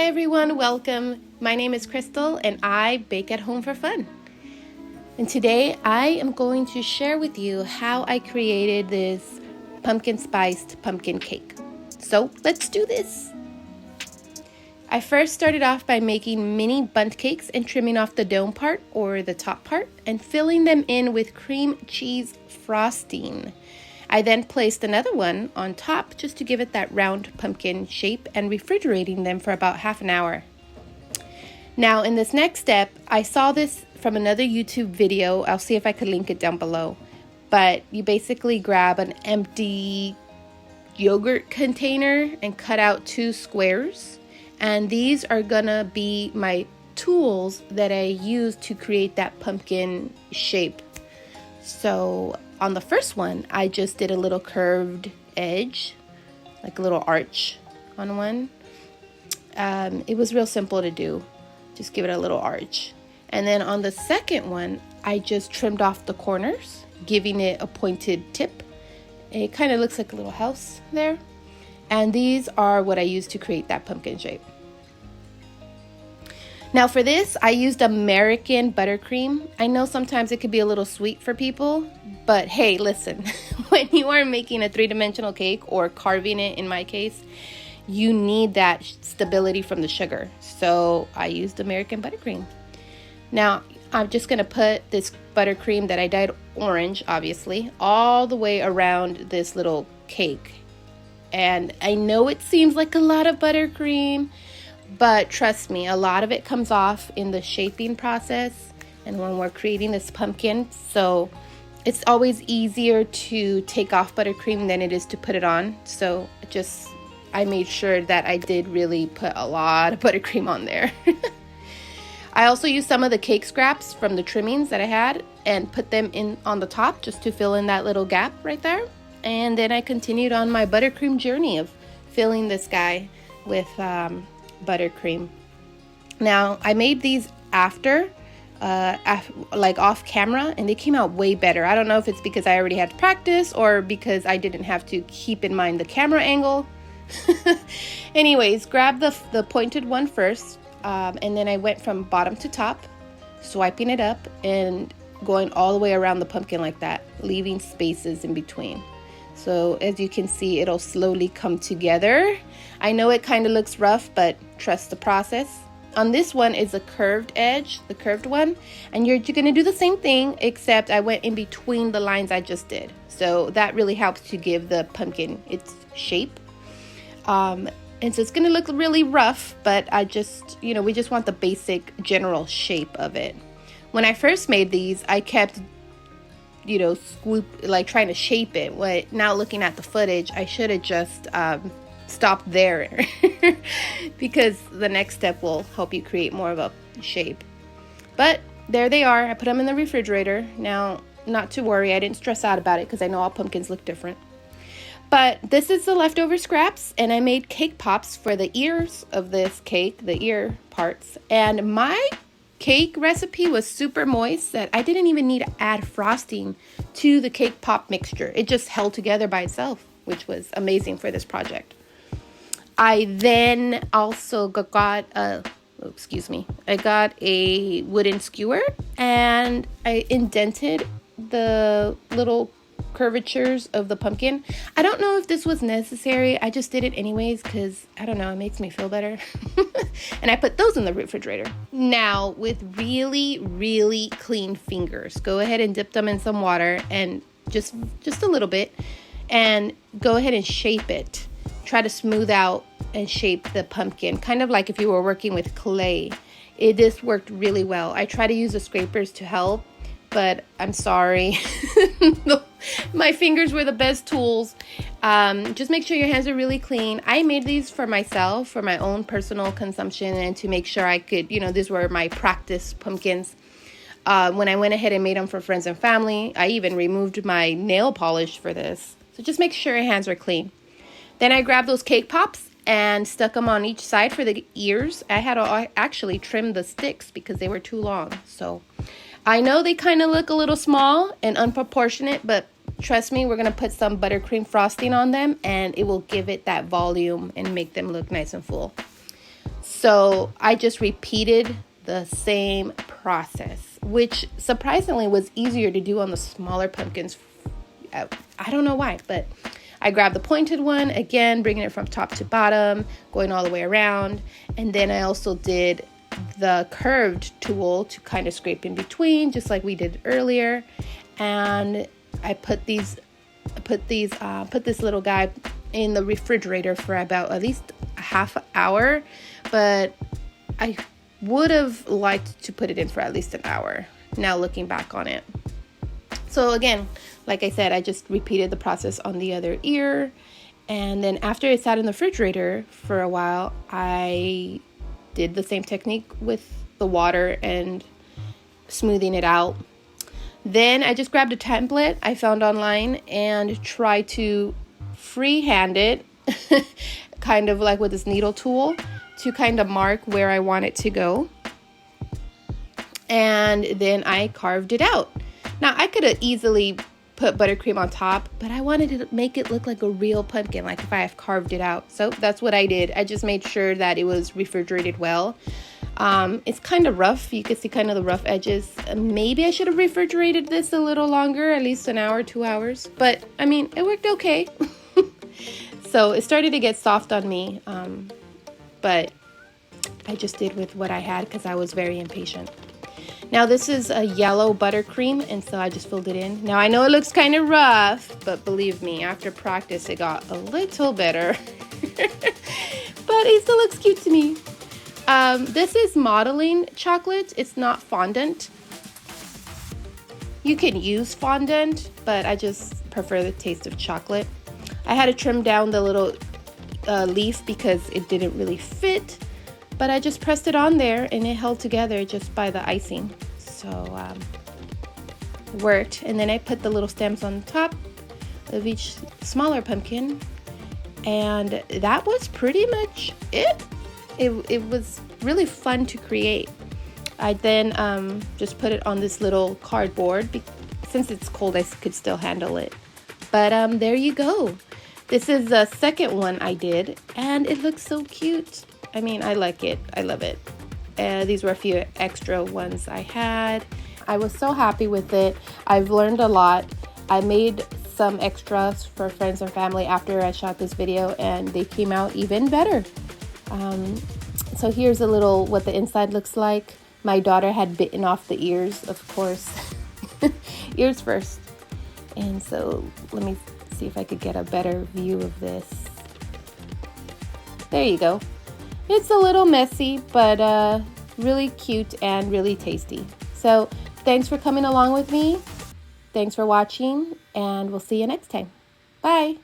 everyone, welcome. My name is Crystal and I bake at home for fun. And today I am going to share with you how I created this pumpkin spiced pumpkin cake. So let's do this. I first started off by making mini bundt cakes and trimming off the dome part or the top part and filling them in with cream cheese frosting. I then placed another one on top just to give it that round pumpkin shape and refrigerating them for about half an hour. Now in this next step, I saw this from another YouTube video. I'll see if I could link it down below. But you basically grab an empty yogurt container and cut out 2 squares. And these are gonna be my tools that I use to create that pumpkin shape. So on the first one, I just did a little curved edge, like a little arch on one. It was real simple to do. Just give it a little arch. And then on the second one, I just trimmed off the corners, giving it a pointed tip. It kind of looks like a little house there. And these are what I used to create that pumpkin shape. Now for this, I used American Buttercream. I know sometimes it could be a little sweet for people, but hey, listen, when you are making a 3-dimensional cake or carving it, in my case, you need that stability from the sugar. So I used American Buttercream. Now I'm just gonna put this buttercream that I dyed orange, obviously, all the way around this little cake. And I know it seems like a lot of buttercream, but trust me, a lot of it comes off in the shaping process and when we're creating this pumpkin. So it's always easier to take off buttercream than it is to put it on. So I made sure that I did really put a lot of buttercream on there. I also used some of the cake scraps from the trimmings that I had and put them in on the top just to fill in that little gap right there. And then I continued on my buttercream journey of filling this guy with buttercream. Now I made these after like off camera, and they came out way better. I don't know if it's because I already had practice or because I didn't have to keep in mind the camera angle. Anyways, grab the pointed one first, and then I went from bottom to top, swiping it up and going all the way around the pumpkin like that, leaving spaces in between. So as you can see, it'll slowly come together. I know it kind of looks rough, but trust the process. On this one is a curved edge, the curved one, and you're going to do the same thing, except I went in between the lines I just did. So that really helps to give the pumpkin its shape. And so it's going to look really rough, but we just want the basic general shape of it. When I first made these, I kept trying to shape it. Now looking at the footage, I should have just stopped there because the next step will help you create more of a shape. But there they are. I put them in the refrigerator. Now, not to worry, I didn't stress out about it because I know all pumpkins look different. But this is the leftover scraps, and I made cake pops for the ears of this cake, the ear parts. And my cake recipe was super moist that I didn't even need to add frosting to the cake pop mixture. It just held together by itself, which was amazing for this project. I then also got a wooden skewer, and I indented the little curvatures of the pumpkin. I don't know if this was necessary. I just did it anyways because, I don't know, it makes me feel better. And I put those in the refrigerator. Now, with really, really clean fingers, go ahead and dip them in some water and just a little bit, and go ahead and shape it. Try to smooth out and shape the pumpkin, kind of like if you were working with clay. This worked really well. I try to use the scrapers to help, but I'm sorry. My fingers were the best tools. Just make sure your hands are really clean. I made these for myself, for my own personal consumption, and to make sure I could, these were my practice pumpkins. When I went ahead and made them for friends and family, I even removed my nail polish for this. So just make sure your hands are clean. Then I grabbed those cake pops and stuck them on each side for the ears. I had to actually trim the sticks because they were too long. So I know they kind of look a little small and unproportionate, but trust me, we're going to put some buttercream frosting on them and it will give it that volume and make them look nice and full. So I just repeated the same process, which surprisingly was easier to do on the smaller pumpkins. I don't know why, but I grabbed the pointed one, again, bringing it from top to bottom, going all the way around. And then I also did the curved tool to kind of scrape in between, just like we did earlier. And I put this little guy in the refrigerator for about at least a half hour, but I would have liked to put it in for at least an hour, now looking back on it. So again, like I said, I just repeated the process on the other ear. And then after it sat in the refrigerator for a while, I did the same technique with the water and smoothing it out. Then I just grabbed a template I found online and tried to freehand it, kind of like with this needle tool, to kind of mark where I want it to go. And then I carved it out. Now, I could have easily put buttercream on top, but I wanted to make it look like a real pumpkin, like if I have carved it out. So that's what I did. I just made sure that it was refrigerated well. It's kind of rough. You can see kind of the rough edges. Maybe I should have refrigerated this a little longer, at least an hour, 2 hours. But I mean, it worked okay. So it started to get soft on me. But I just did with what I had because I was very impatient. Now this is a yellow buttercream, and so I just filled it in. Now I know it looks kind of rough, but believe me, after practice it got a little better. But it still looks cute to me. This is modeling chocolate. It's not fondant. You can use fondant, but I just prefer the taste of chocolate. I had to trim down the little leaf because it didn't really fit. But I just pressed it on there and it held together just by the icing. So worked. And then I put the little stems on top of each smaller pumpkin. And that was pretty much it. It was really fun to create. I then just put it on this little cardboard. Since it's cold, I could still handle it. But there you go. This is the second one I did. And it looks so cute. I mean, I like it. I love it. These were a few extra ones I had. I was so happy with it. I've learned a lot. I made some extras for friends and family after I shot this video, and they came out even better. So here's a little what the inside looks like. My daughter had bitten off the ears, of course. Ears first. And so let me see if I could get a better view of this. There you go. It's a little messy, but really cute and really tasty. So thanks for coming along with me. Thanks for watching, and we'll see you next time. Bye.